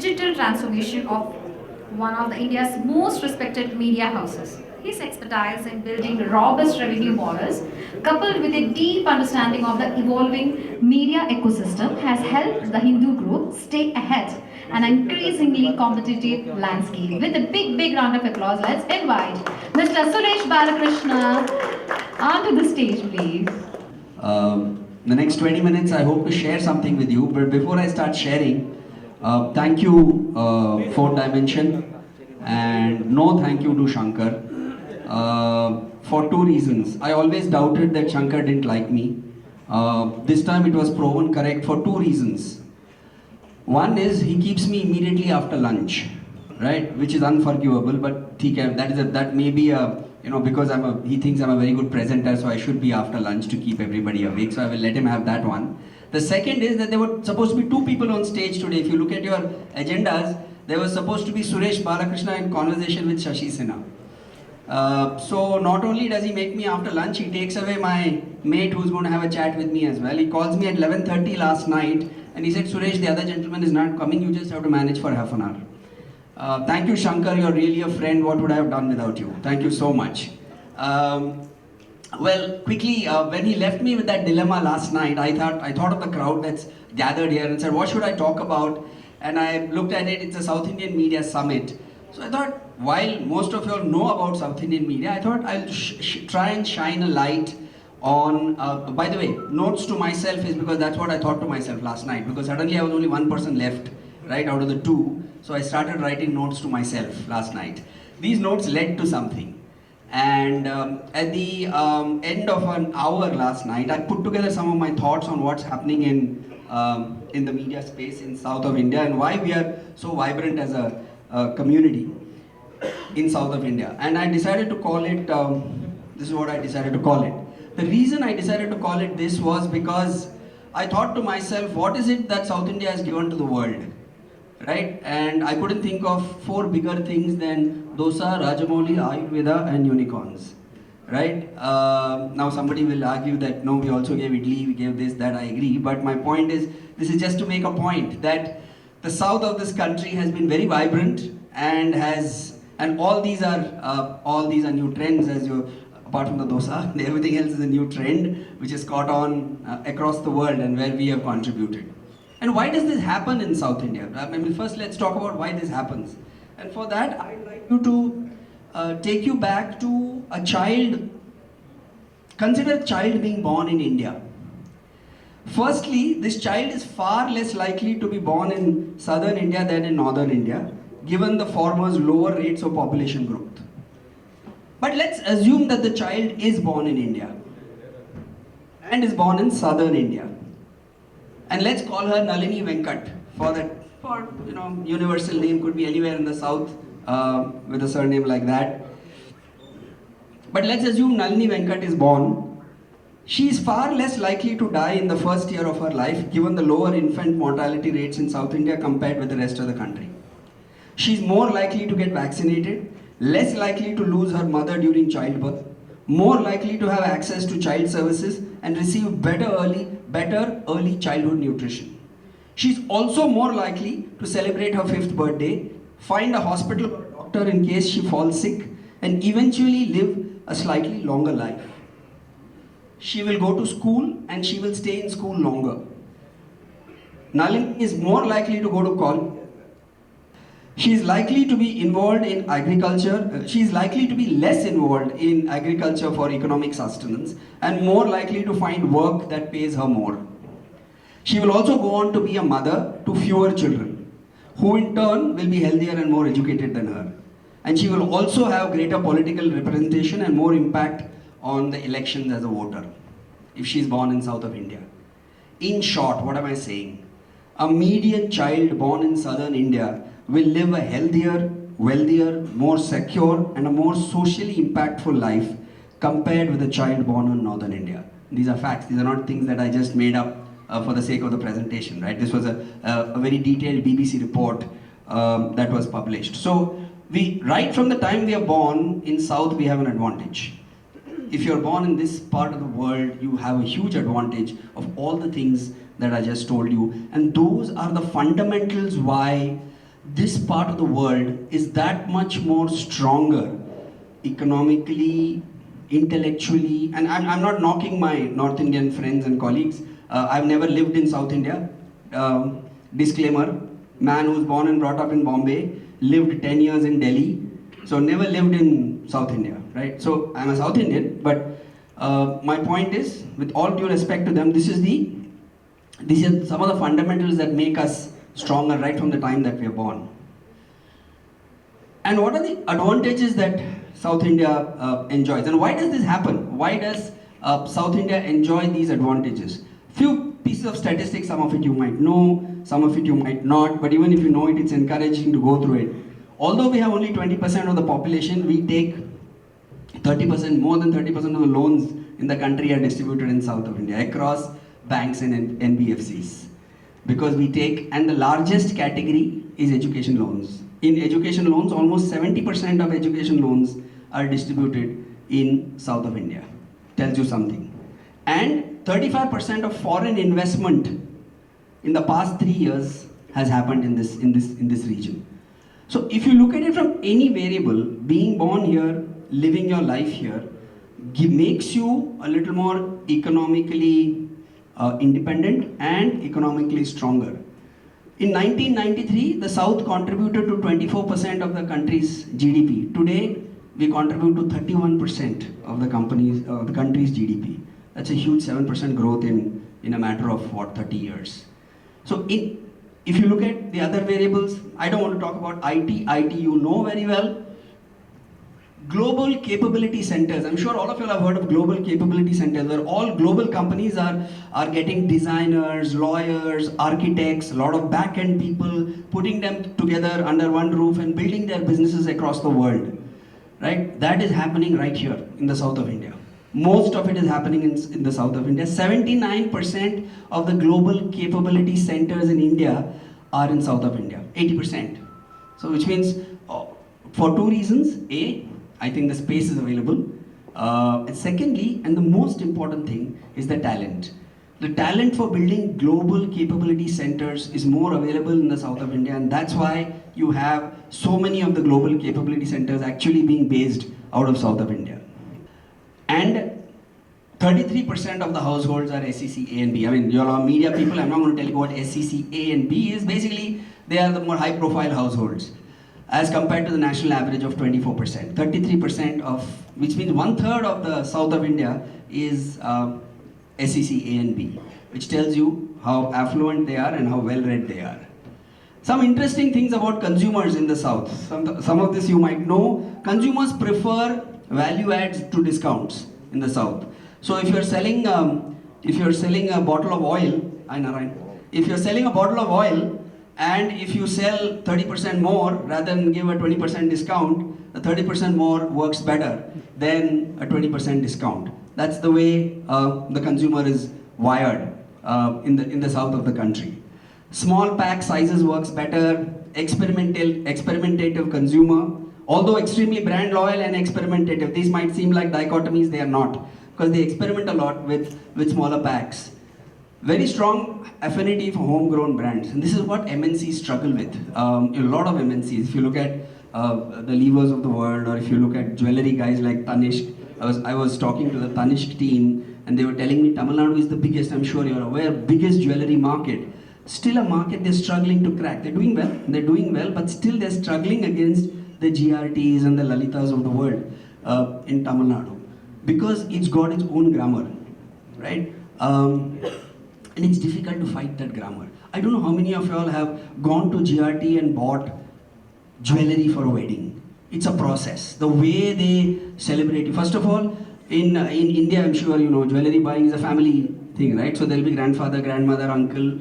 digital transformation of one of the India's most respected media houses. His expertise in building robust revenue models, coupled with a deep understanding of the evolving media ecosystem, has helped the Hindu group stay ahead an increasingly competitive landscape. With a big round of applause, let's invite Mr. Suresh Balakrishna onto the stage, please. The next 20 minutes, I hope to share something with you. But before I start sharing, thank you, Fourth Dimension, and no thank you to Shankar. For two reasons. I always doubted that Shankar didn't like me. This time it was proven correct for two reasons. One is he keeps me immediately after lunch, right? Which is unforgivable, but that may be a, because he thinks I'm a very good presenter, so I should be after lunch to keep everybody awake. So I will let him have that one. The second is that there were supposed to be two people on stage today. If you look at your agendas, there was supposed to be Suresh Balakrishna in conversation with Shashi Sinha. So not only does he make me after lunch, he takes away my mate who's going to have a chat with me as well. He calls me at 11:30 last night and he said, Suresh, the other gentleman is not coming, you just have to manage for half an hour. Thank you, Shankar, you're really a friend. What would I have done without you? Thank you so much. Well, quickly, when he left me with that dilemma last night, I thought of the crowd that's gathered here and said, what should I talk about? And I looked at it, it's a South Indian Media Summit. So I thought, while most of you all know about South Indian media, I thought I'll try and shine a light on, by the way, notes to myself is because that's what I thought to myself last night, because suddenly I was only one person left, right, out of the two. So I started writing notes to myself last night. These notes led to something. And at the end of an hour last night, I put together some of my thoughts on what's happening in the media space in south of India and why we are so vibrant as a community in south of India. And I decided to call it, this is what I decided to call it. The reason I decided to call it this was because I thought to myself, what is it that South India has given to the world? Right? And I couldn't think of four bigger things than dosa, Rajamouli, Ayurveda and unicorns. Right? Now somebody will argue that no, we also gave idli, we gave this, that, I agree. But my point is, this is just to make a point that the south of this country has been very vibrant and all these are new trends, apart from the dosa, everything else is a new trend which is caught on across the world and where we have contributed. And why does this happen in South India? I mean, first let's talk about why this happens. And for that, I'd like you to take you back to a child. Consider a child being born in India. Firstly, this child is far less likely to be born in southern India than in northern India, given the former's lower rates of population growth. But let's assume that the child is born in India and is born in southern India. And let's call her Nalini Venkat for universal name, could be anywhere in the south with a surname like that. But let's assume Nalini Venkat is born. She is far less likely to die in the first year of her life, given the lower infant mortality rates in South India compared with the rest of the country. She is more likely to get vaccinated, less likely to lose her mother during childbirth, more likely to have access to child services and receive better early childhood nutrition. She's also more likely to celebrate her 5th birthday, find a hospital or a doctor in case she falls sick, and eventually live a slightly longer life. She will go to school and she will stay in school longer. Nalini is more likely to go to college. She is likely to be involved in agriculture. She is likely to be less involved in agriculture for economic sustenance and more likely to find work that pays her more. She will also go on to be a mother to fewer children, who in turn will be healthier and more educated than her. And she will also have greater political representation and more impact on the elections as a voter, if she is born in south of India. In short, what am I saying? A median child born in southern India will live a healthier, wealthier, more secure and a more socially impactful life compared with a child born in northern India. These are facts. These are not things that I just made up for the sake of the presentation, right? This was a very detailed BBC report that was published. So right from the time we are born in south, we have an advantage. If you're born in this part of the world, you have a huge advantage of all the things that I just told you. And those are the fundamentals why this part of the world is that much more stronger economically, intellectually, and I'm not knocking my North Indian friends and colleagues. I've never lived in South India. Disclaimer, man who's born and brought up in Bombay, lived 10 years in Delhi, so never lived in South India, right? So I'm a South Indian, but my point is, with all due respect to them, these are some of the fundamentals that make us stronger right from the time that we are born. And what are the advantages that South India enjoys? And why does this happen? Why does South India enjoy these advantages? Few pieces of statistics, some of it you might know, some of it you might not, but even if you know it, it's encouraging to go through it. Although we have only 20% of the population, we take 30%, more than 30% of the loans in the country are distributed in South of India across banks and NBFCs. Because we take, and the largest category is education loans. In education loans, almost 70% of education loans are distributed in South of India. Tells you something. And 35% of foreign investment in the past 3 years has happened in this region. So if you look at it from any variable, being born here, living your life here, makes you a little more economically independent and economically stronger. In 1993, the South contributed to 24% of the country's GDP. Today, we contribute to 31% of the country's GDP. That's a huge 7% growth in a matter of, 30 years. So if you look at the other variables, I don't want to talk about IT. IT you know very well. Global capability centers. I'm sure all of you have heard of global capability centers, where all global companies are getting designers, lawyers, architects, a lot of back-end people, putting them together under one roof and building their businesses across the world. Right? That is happening right here in the south of India. Most of it is happening in the south of India. 79% of the global capability centers in India are in south of India. 80%. So which means for two reasons. A, I think the space is available. Secondly, and the most important thing, is the talent. The talent for building global capability centers is more available in the south of India, and that's why you have so many of the global capability centers actually being based out of south of India. And 33% of the households are SEC A and B. I mean, you're all media people, I'm not going to tell you what SEC A and B is. Basically, they are the more high profile households, as compared to the national average of 24%. 33% of, which means 1/3 of the south of India is SEC A and B, which tells you how affluent they are and how well read they are. Some interesting things about consumers in the south. Some of this you might know. Consumers prefer value adds to discounts in the south. So if you're selling a bottle of oil, if you're selling a bottle of oil, and if you sell 30% more rather than give a 20% discount, the 30% more works better than a 20% discount. That's the way the consumer is wired in the south of the country. Small pack sizes works better. Experimentative consumer, although extremely brand loyal and experimentative. These might seem like dichotomies, they are not, because they experiment a lot with smaller packs. Very strong affinity for homegrown brands, and this is what MNCs struggle with. A lot of MNCs, if you look at the Levers of the world, or if you look at jewelry guys like Tanishq, I was talking to the Tanishq team, and they were telling me Tamil Nadu is the biggest, I'm sure you're aware, biggest jewelry market. Still a market they're struggling to crack. They're doing well, but still they're struggling against the GRTs and the Lalitas of the world in Tamil Nadu, because it's got its own grammar, right? And it's difficult to fight that grammar. I don't know how many of y'all have gone to GRT and bought jewelry for a wedding. It's a process. The way they celebrate. First of all, in India, I'm sure you know, jewelry buying is a family thing, right? So there'll be grandfather, grandmother, uncle,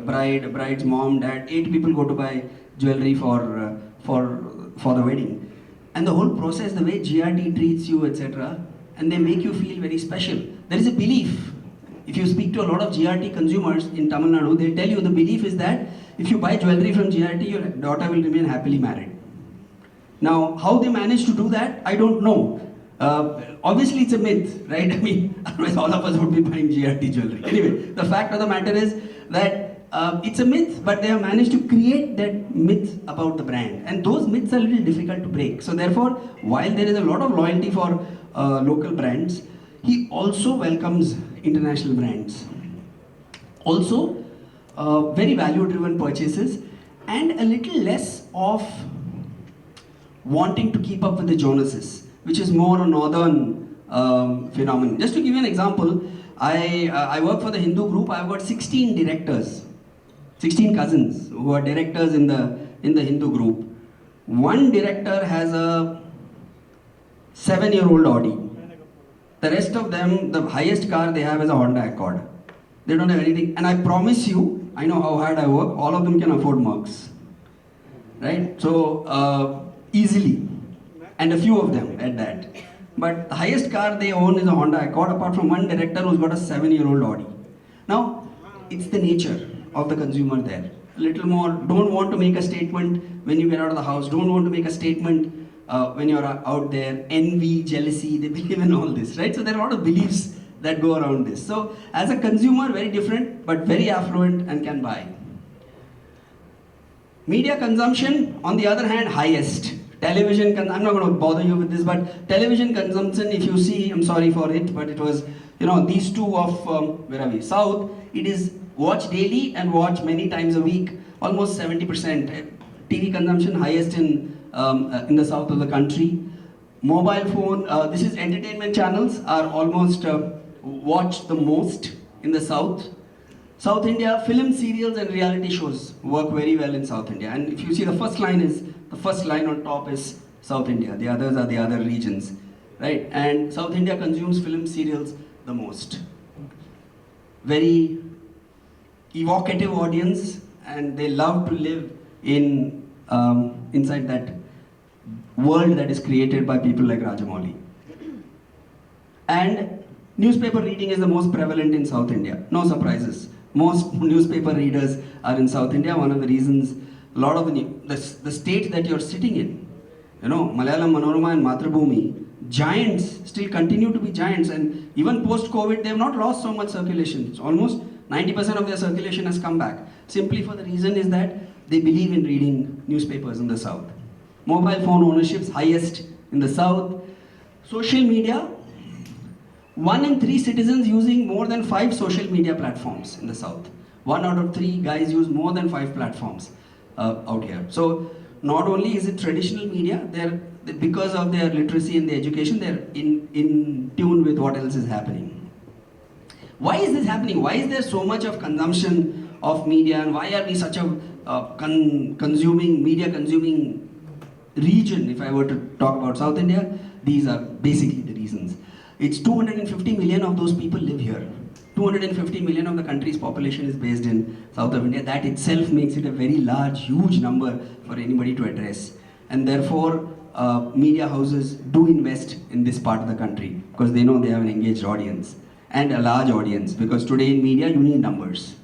bride's mom, dad. 8 people go to buy jewelry for the wedding. And the whole process, the way GRT treats you, etc., and they make you feel very special. There is a belief. If you speak to a lot of GRT consumers in Tamil Nadu, they'll tell you the belief is that if you buy jewelry from GRT, your daughter will remain happily married. Now, how they manage to do that, I don't know. Obviously, it's a myth, right? I mean, otherwise all of us would be buying GRT jewelry. Anyway, the fact of the matter is that it's a myth, but they have managed to create that myth about the brand. And those myths are a little difficult to break. So therefore, while there is a lot of loyalty for local brands, he also welcomes international brands. Also, very value-driven purchases and a little less of wanting to keep up with the Jonases, which is more a northern phenomenon. Just to give you an example, I work for the Hindu group. I've got 16 directors, 16 cousins who are directors in the Hindu group. One director has a 7-year-old Audi. The rest of them, the highest car they have is a Honda Accord. They don't have anything. And I promise you, I know how hard I work, all of them can afford Mercs. Right? So, easily. And a few of them at that. But the highest car they own is a Honda Accord, apart from one director who's got a 7-year-old Audi. Now, it's the nature of the consumer there. A little more, don't want to make a statement when you get out of the house, don't want to make a statement when you're out there, envy, jealousy, they believe in all this, right? So there are a lot of beliefs that go around this. So as a consumer, very different, but very affluent and can buy. Media consumption, on the other hand, highest. Television, I'm not going to bother you with this, but television consumption, if you see, I'm sorry for it, but it was, these two of, where are we, South, it is watch daily and watch many times a week, almost 70%. TV consumption highest in the south of the country. Mobile phone, this is entertainment channels are almost watched the most in the south. South India, film serials and reality shows work very well in South India. And if you see the first line on top is South India. The others are the other regions, right? And South India consumes film serials the most. Very evocative audience, and they love to live in inside that world that is created by people like Rajamouli. And newspaper reading is the most prevalent in South India. No surprises. Most newspaper readers are in South India. One of the reasons, a lot of the state that you're sitting in, Malayalam, Manorama and Mathrubhumi, giants still continue to be giants, and even post-COVID, they have not lost so much circulation. It's almost 90% of their circulation has come back. Simply for the reason is that they believe in reading newspapers in the South. Mobile phone ownership's highest in the South. Social media, 1 in 3 citizens using more than 5 social media platforms in the South. 1 out of 3 guys use more than 5 platforms out here. So not only is it traditional media, because of their literacy and their education, they're in tune with what else is happening. Why is this happening? Why is there so much of consumption of media, and why are we such a media consuming region? If I were to talk about South India, these are basically the reasons. It's 250 million of those people live here. 250 million of the country's population is based in south of India. That itself makes it a very large, huge number for anybody to address. And therefore, media houses do invest in this part of the country because they know they have an engaged audience and a large audience, because today in media you need numbers.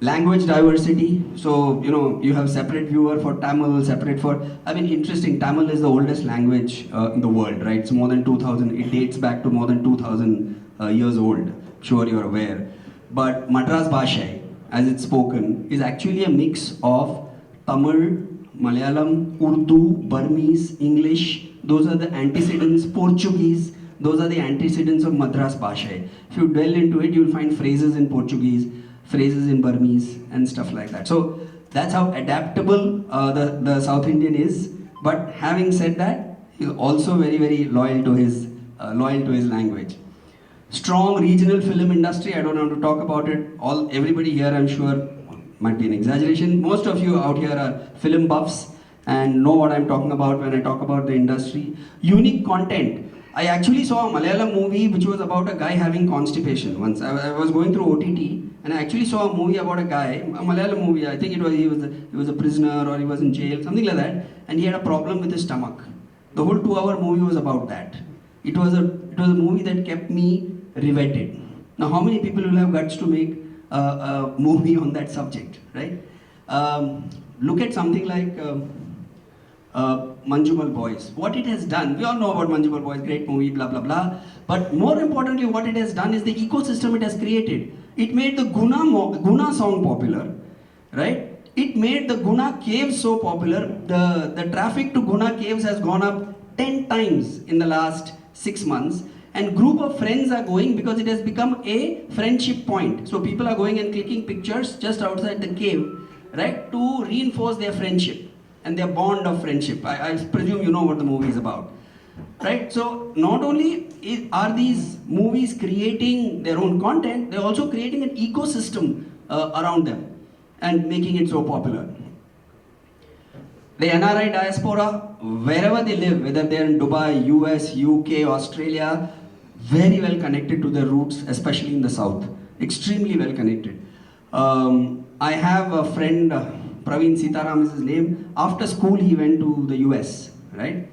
Language diversity, so you have separate viewer for Tamil, separate for, interesting, Tamil is the oldest language in the world, right? It's more than 2000, it dates back to more than 2000 years old, sure you're aware. But Madras Bhasha, as it's spoken, is actually a mix of Tamil, Malayalam, Urdu, Burmese, English. Those are the antecedents, Portuguese, those are the antecedents of Madras Bhasha. If you delve into it, you'll find phrases in Portuguese, phrases in Burmese and stuff like that. So that's how adaptable the South Indian is. But having said that, he's also very, very loyal to his language. Strong regional film industry, I don't have to talk about it. Everybody here, I'm sure, might be an exaggeration. Most of you out here are film buffs and know what I'm talking about when I talk about the industry. Unique content. I actually saw a Malayalam movie which was about a guy having constipation once. I was going through OTT and I actually saw a movie about a guy, a Malayalam movie, I think he was a prisoner or he was in jail, something like that, and he had a problem with his stomach. The whole 2-hour movie was about that. It was a movie that kept me riveted. Now how many people will have guts to make a movie on that subject, right? Look at something like Manjumal Boys. What it has done, we all know about Manjumal Boys, great movie, blah, blah, blah. But more importantly, what it has done is the ecosystem it has created. It made the Guna song popular, right? It made the Guna caves so popular. The traffic to Guna caves has gone up 10 times in the last 6 months. And group of friends are going because it has become a friendship point. So people are going and clicking pictures just outside the cave, right, to reinforce their friendship and their bond of friendship. I presume you know what the movie is about, right? So not only are these movies creating their own content, they're also creating an ecosystem around them and making it so popular. The NRI diaspora, wherever they live, whether they're in Dubai, US, UK, Australia, very well connected to their roots, especially in the south. Extremely well connected. I have a friend, Praveen Sitaram is his name. After school, he went to the US, right?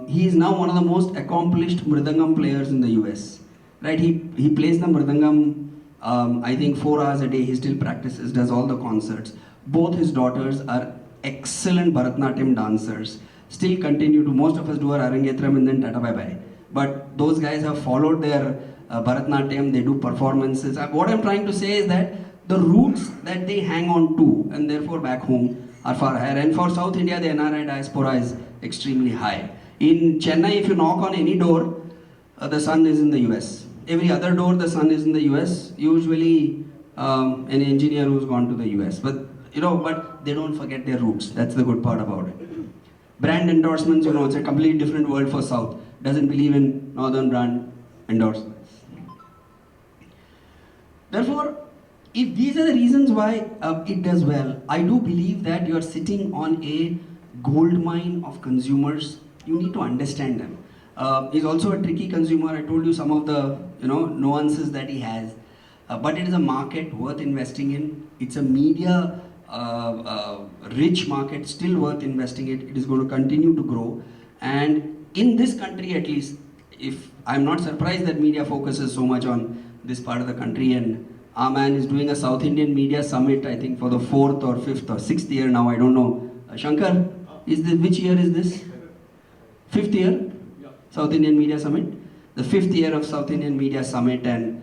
He is now one of the most accomplished mridangam players in the US, right? He plays the mridangam, I think 4 hours a day. He still practices, does all the concerts. Both his daughters are excellent Bharatanatyam dancers. Still continue to, most of us do our Arangetram and then Tata Bye Bye. But those guys have followed their Bharatanatyam, they do performances. What I'm trying to say is that the roots that they hang on to and therefore back home are far higher. And for South India, the NRI diaspora is extremely high. In Chennai, if you knock on any door, the son is in the US. Every other door, the son is in the US. Usually an engineer who's gone to the US. But but they don't forget their roots. That's the good part about it. Brand endorsements, it's a completely different world for South. Doesn't believe in northern brand endorsements. Therefore, if these are the reasons why it does well, I do believe that you are sitting on a gold mine of consumers. You need to understand them. He's also a tricky consumer. I told you some of the nuances that he has. But it is a market worth investing in. It's a media rich market, still worth investing in. It is going to continue to grow. And in this country at least, if I'm not surprised that media focuses so much on this part of the country, and our man is doing a South Indian Media Summit, I think for the 4th or 5th or 6th year now, I don't know. Shankar, which year is this? 5th year? South Indian Media Summit? The 5th year of South Indian Media Summit, and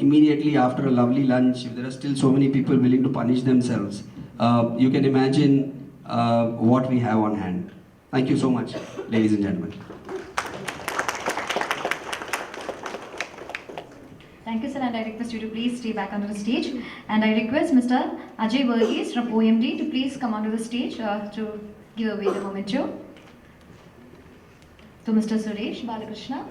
immediately after a lovely lunch, if there are still so many people willing to punish themselves, you can imagine what we have on hand. Thank you so much, ladies and gentlemen. Thank you, sir, and I request you to please stay back onto the stage. And I request Mr. Ajay Varghese from OMD to please come onto the stage to give away the memento. To Mr. Suresh Balakrishna.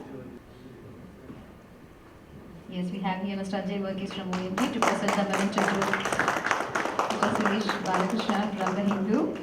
Yes, we have here Mr. Ajay Varghese from OMD to present the memento to Mr. Suresh Balakrishna from the Hindu.